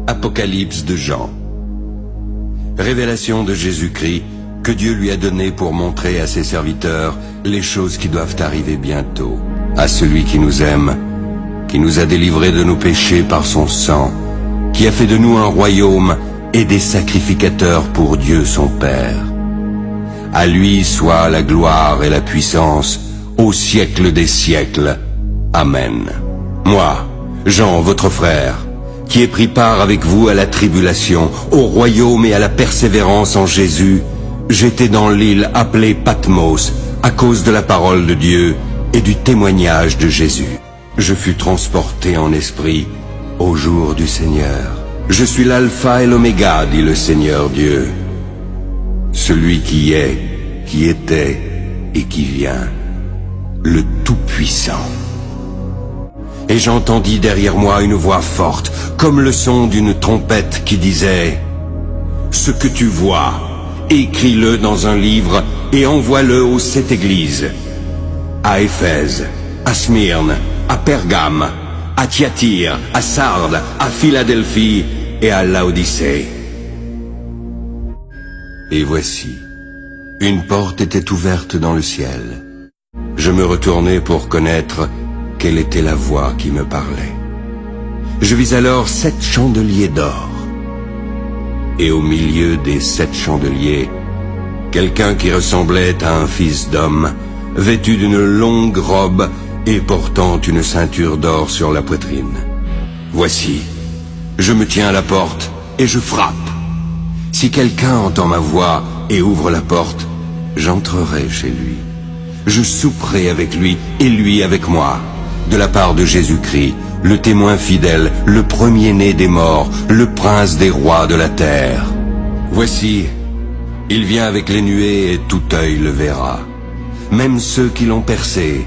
Apocalypse de Jean. Révélation de Jésus-Christ que Dieu lui a donnée pour montrer à ses serviteurs les choses qui doivent arriver bientôt. À celui qui nous aime, qui nous a délivrés de nos péchés par son sang, qui a fait de nous un royaume et des sacrificateurs pour Dieu son Père. À lui soit la gloire et la puissance au siècle des siècles. Amen. Moi, Jean, votre frère, qui ai pris part avec vous à la tribulation, au royaume et à la persévérance en Jésus, j'étais dans l'île appelée Patmos à cause de la parole de Dieu et du témoignage de Jésus. Je fus transporté en esprit au jour du Seigneur. Je suis l'alpha et l'oméga, dit le Seigneur Dieu, celui qui est, qui était et qui vient, le Tout-Puissant. Et j'entendis derrière moi une voix forte, comme le son d'une trompette qui disait « Ce que tu vois, écris-le dans un livre et envoie-le aux 7 églises, à Éphèse, à Smyrne, à Pergame, à Thyatire, à Sardes, à Philadelphie et à Laodicée. » Et voici, une porte était ouverte dans le ciel. Je me retournai pour connaître quelle était la voix qui me parlait. Je vis alors 7 chandeliers d'or. Et au milieu des 7 chandeliers, quelqu'un qui ressemblait à un fils d'homme, vêtu d'une longue robe et portant une ceinture d'or sur la poitrine. Voici, je me tiens à la porte et je frappe. Si quelqu'un entend ma voix et ouvre la porte, j'entrerai chez lui. Je souperai avec lui et lui avec moi, de la part de Jésus-Christ, le témoin fidèle, le premier-né des morts, le prince des rois de la terre. Voici, il vient avec les nuées et tout œil le verra, même ceux qui l'ont percé.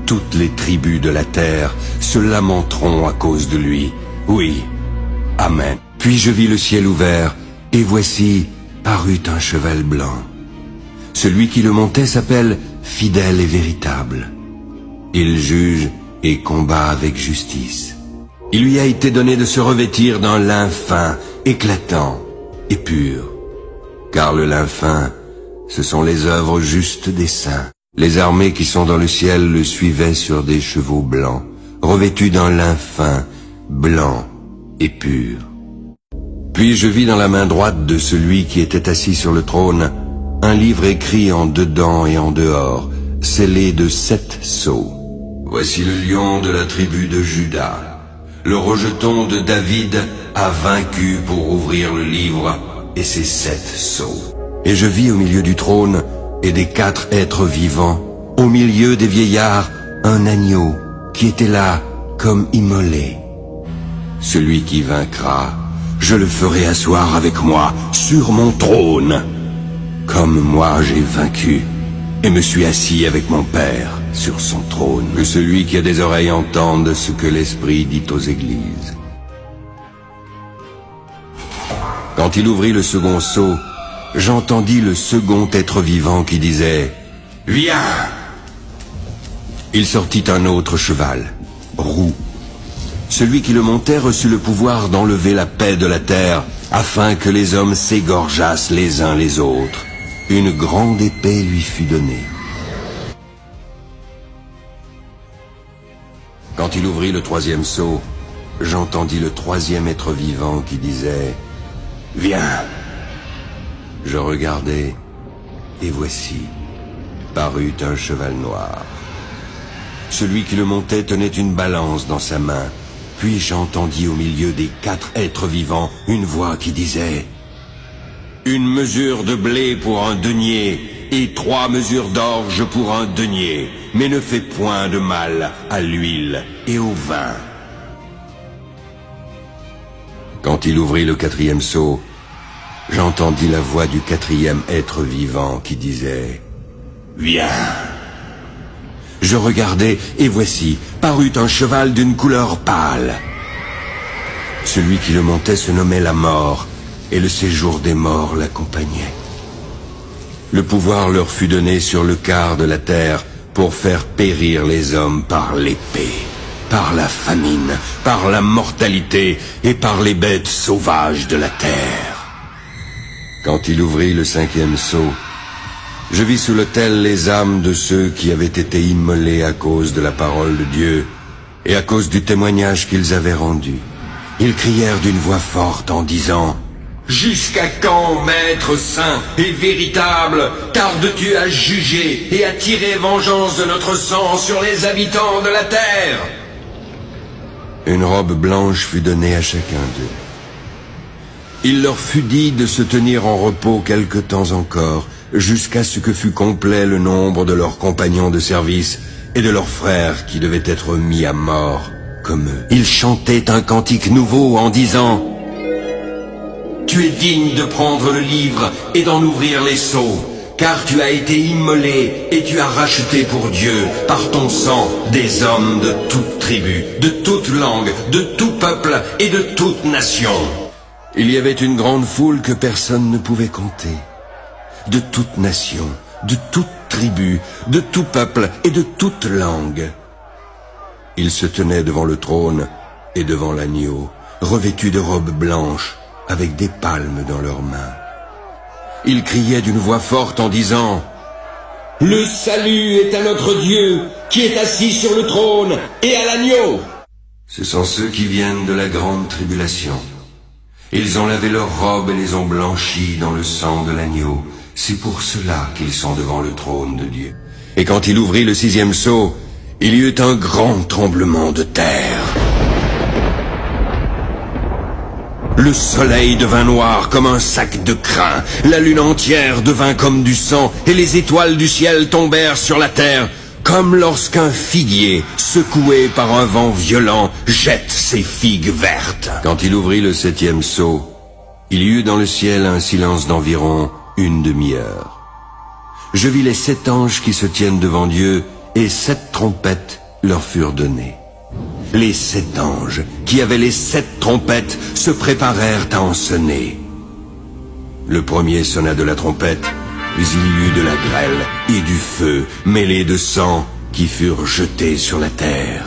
Toutes les tribus de la terre se lamenteront à cause de lui. Oui, Amen. Puis je vis le ciel ouvert, et voici parut un cheval blanc. Celui qui le montait s'appelle Fidèle et Véritable. Il juge et combat avec justice. Il lui a été donné de se revêtir d'un lin fin, éclatant et pur. Car le lin fin, ce sont les œuvres justes des saints. Les armées qui sont dans le ciel le suivaient sur des chevaux blancs, revêtus d'un lin fin, blanc et pur. Puis je vis dans la main droite de celui qui était assis sur le trône un livre écrit en dedans et en dehors, scellé de 7 sceaux. Voici le lion de la tribu de Juda. Le rejeton de David a vaincu pour ouvrir le livre et ses 7 sceaux. Et je vis au milieu du trône et des 4 êtres vivants, au milieu des vieillards, un agneau qui était là comme immolé. Celui qui vaincra, je le ferai asseoir avec moi sur mon trône, comme moi j'ai vaincu et me suis assis avec mon Père sur son trône. Que celui qui a des oreilles entende ce que l'Esprit dit aux églises. Quand il ouvrit le second sceau, j'entendis le second être vivant qui disait « Viens !» Il sortit un autre cheval, roux. Celui qui le montait reçut le pouvoir d'enlever la paix de la terre, afin que les hommes s'égorgeassent les uns les autres. Une grande épée lui fut donnée. Quand il ouvrit le 3e sceau, j'entendis le 3e être vivant qui disait « Viens !» Je regardai, et voici, parut un cheval noir. Celui qui le montait tenait une balance dans sa main. Puis j'entendis au milieu des 4 êtres vivants une voix qui disait « Une mesure de blé pour un denier, et 3 mesures d'orge pour un denier, mais ne fais point de mal à l'huile et au vin. » Quand il ouvrit le 4e sceau, j'entendis la voix du 4e être vivant qui disait « Viens !» Je regardai, et voici, parut un cheval d'une couleur pâle. Celui qui le montait se nommait la mort, et le séjour des morts l'accompagnait. Le pouvoir leur fut donné sur le quart de la terre pour faire périr les hommes par l'épée. par la famine, par la mortalité et par les bêtes sauvages de la terre. Quand il ouvrit le 5e sceau, je vis sous l'autel les âmes de ceux qui avaient été immolés à cause de la parole de Dieu et à cause du témoignage qu'ils avaient rendu. Ils crièrent d'une voix forte en disant: « Jusqu'à quand, Maître saint et véritable, tardes-tu à juger et à tirer vengeance de notre sang sur les habitants de la terre ?» Une robe blanche fut donnée à chacun d'eux. Il leur fut dit de se tenir en repos quelque temps encore, jusqu'à ce que fût complet le nombre de leurs compagnons de service et de leurs frères qui devaient être mis à mort comme eux. Ils chantaient un cantique nouveau en disant: « Tu es digne de prendre le livre et d'en ouvrir les sceaux, car tu as été immolé et tu as racheté pour Dieu, par ton sang, des hommes de toute tribu, de toute langue, de tout peuple et de toute nation. » Il y avait une grande foule que personne ne pouvait compter, de toute nation, de toute tribu, de tout peuple et de toute langue. Ils se tenaient devant le trône et devant l'agneau, revêtus de robes blanches, avec des palmes dans leurs mains. Ils criaient d'une voix forte en disant: « Le salut est à notre Dieu, qui est assis sur le trône, et à l'agneau !» Ce sont ceux qui viennent de la grande tribulation. Ils ont lavé leurs robes et les ont blanchies dans le sang de l'agneau. C'est pour cela qu'ils sont devant le trône de Dieu. Et quand il ouvrit le 6e sceau, il y eut un grand tremblement de terre. Le soleil devint noir comme un sac de crin, la lune entière devint comme du sang, et les étoiles du ciel tombèrent sur la terre, comme lorsqu'un figuier, secoué par un vent violent, jette ses figues vertes. Quand il ouvrit le 7e sceau, il y eut dans le ciel un silence d'environ une demi-heure. Je vis les 7 anges qui se tiennent devant Dieu, et 7 trompettes leur furent données. Les 7 anges, qui avaient les 7 trompettes, se préparèrent à en sonner. Le premier sonna de la trompette, puis il y eut de la grêle et du feu mêlés de sang qui furent jetés sur la terre.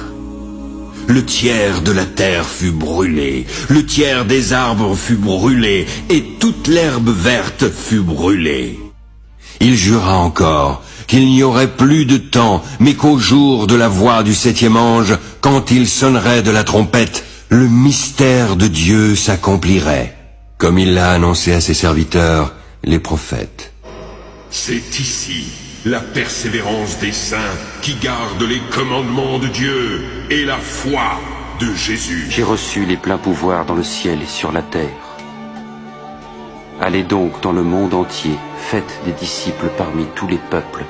Le tiers de la terre fut brûlé, le tiers des arbres fut brûlé, et toute l'herbe verte fut brûlée. Il jura encore qu'il n'y aurait plus de temps, mais qu'au jour de la voix du 7e ange, quand il sonnerait de la trompette, le mystère de Dieu s'accomplirait, comme il l'a annoncé à ses serviteurs, les prophètes. C'est ici la persévérance des saints qui gardent les commandements de Dieu et la foi de Jésus. J'ai reçu les pleins pouvoirs dans le ciel et sur la terre. Allez donc dans le monde entier, faites des disciples parmi tous les peuples.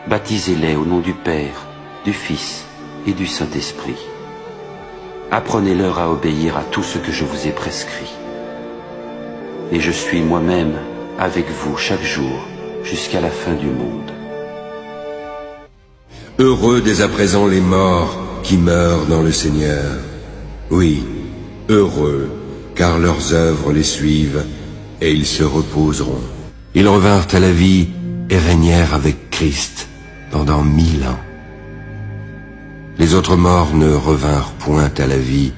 Baptisez-les au nom du Père, du Fils et du Saint-Esprit. Apprenez-leur à obéir à tout ce que je vous ai prescrit. Et je suis moi-même avec vous chaque jour, jusqu'à la fin du monde. Heureux dès à présent les morts qui meurent dans le Seigneur. Oui, heureux, car leurs œuvres les suivent, et ils se reposeront. Ils revinrent à la vie et régnèrent avec Christ pendant 1000 ans. Les autres morts ne revinrent point à la vie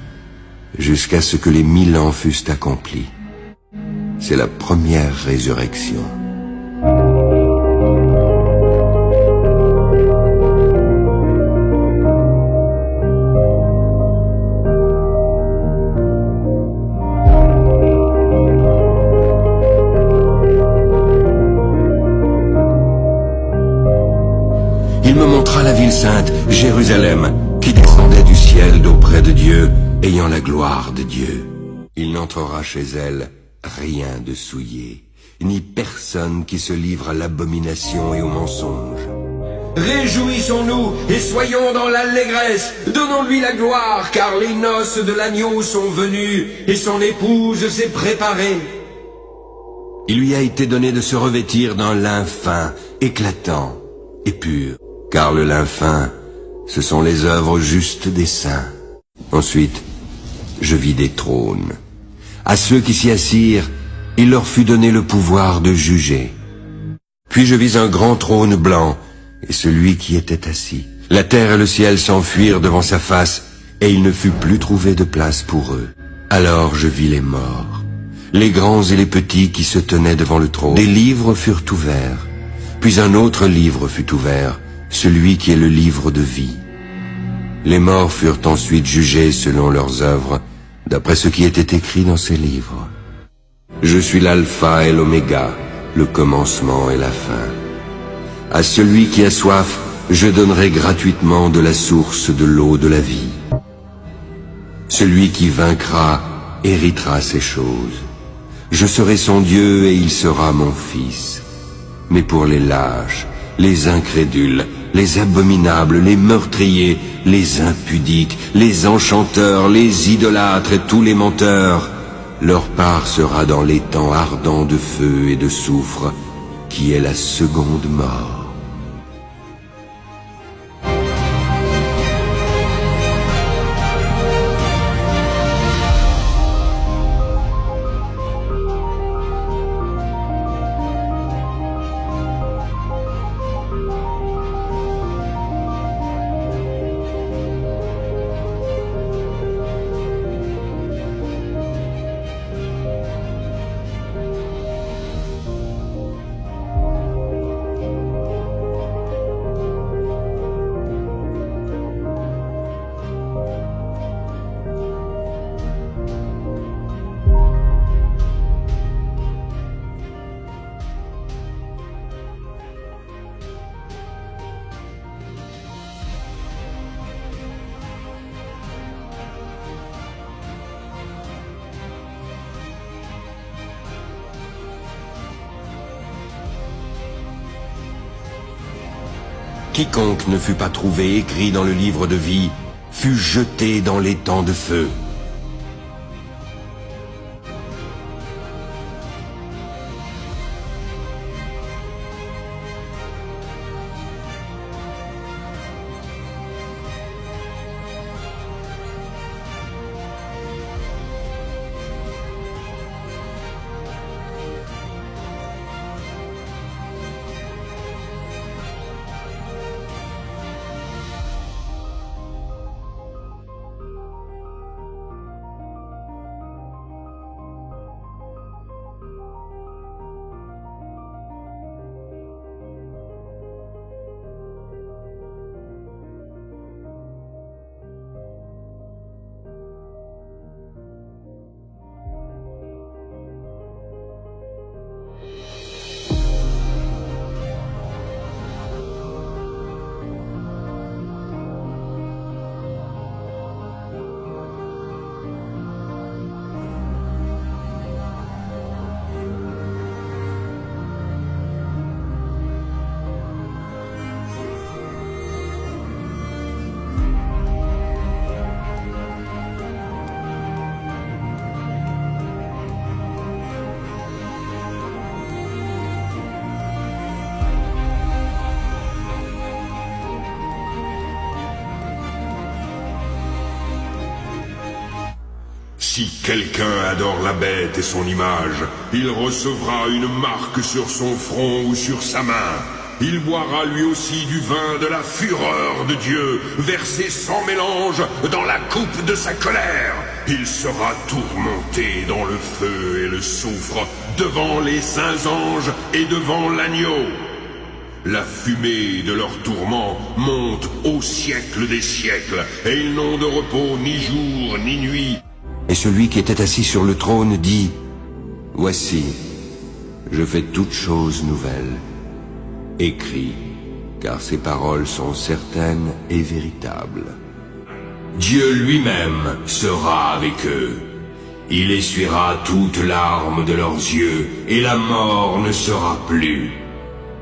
jusqu'à ce que les 1000 ans fussent accomplis. C'est la première résurrection. Il me montra la ville sainte, Jérusalem, qui descendait du ciel d'auprès de Dieu, ayant la gloire de Dieu. Il n'entrera chez elle rien de souillé, ni personne qui se livre à l'abomination et au mensonge. Réjouissons-nous et soyons dans l'allégresse, donnons-lui la gloire, car les noces de l'agneau sont venues et son épouse s'est préparée. Il lui a été donné de se revêtir d'un lin fin, éclatant et pur, car le lin fin, ce sont les œuvres justes des saints. Ensuite, je vis des trônes. À ceux qui s'y assirent, il leur fut donné le pouvoir de juger. Puis je vis un grand trône blanc, et celui qui était assis. La terre et le ciel s'enfuirent devant sa face, et il ne fut plus trouvé de place pour eux. Alors je vis les morts, les grands et les petits qui se tenaient devant le trône. Des livres furent ouverts, puis un autre livre fut ouvert, celui qui est le livre de vie. Les morts furent ensuite jugés selon leurs œuvres, d'après ce qui était écrit dans ces livres. Je suis l'alpha et l'oméga, le commencement et la fin. À celui qui a soif, je donnerai gratuitement de la source de l'eau de la vie. Celui qui vaincra héritera ces choses. Je serai son Dieu et il sera mon fils. Mais pour les lâches, les incrédules, les abominables, les meurtriers, les impudiques, les enchanteurs, les idolâtres et tous les menteurs, leur part sera dans l'étang ardent de feu et de soufre, qui est la seconde mort. Quiconque ne fut pas trouvé écrit dans le livre de vie fut jeté dans l'étang de feu. Si quelqu'un adore la bête et son image, il recevra une marque sur son front ou sur sa main. Il boira lui aussi du vin de la fureur de Dieu, versé sans mélange dans la coupe de sa colère. Il sera tourmenté dans le feu et le soufre, devant les saints anges et devant l'agneau. La fumée de leur tourment monte au siècle des siècles, et ils n'ont de repos ni jour ni nuit. Et celui qui était assis sur le trône dit, « Voici, je fais toutes choses nouvelles. Écris, car ces paroles sont certaines et véritables. » Dieu lui-même sera avec eux. Il essuiera toute larme de leurs yeux, et la mort ne sera plus.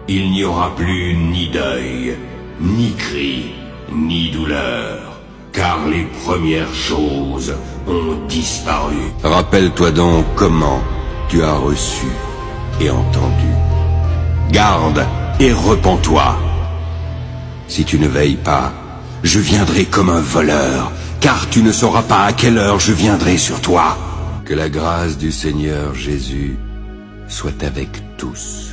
Il n'y aura plus ni deuil, ni cri, ni douleur, car les premières choses ont disparu. Rappelle-toi donc comment tu as reçu et entendu. Garde et repens-toi. Si tu ne veilles pas, je viendrai comme un voleur, car tu ne sauras pas à quelle heure je viendrai sur toi. Que la grâce du Seigneur Jésus soit avec tous.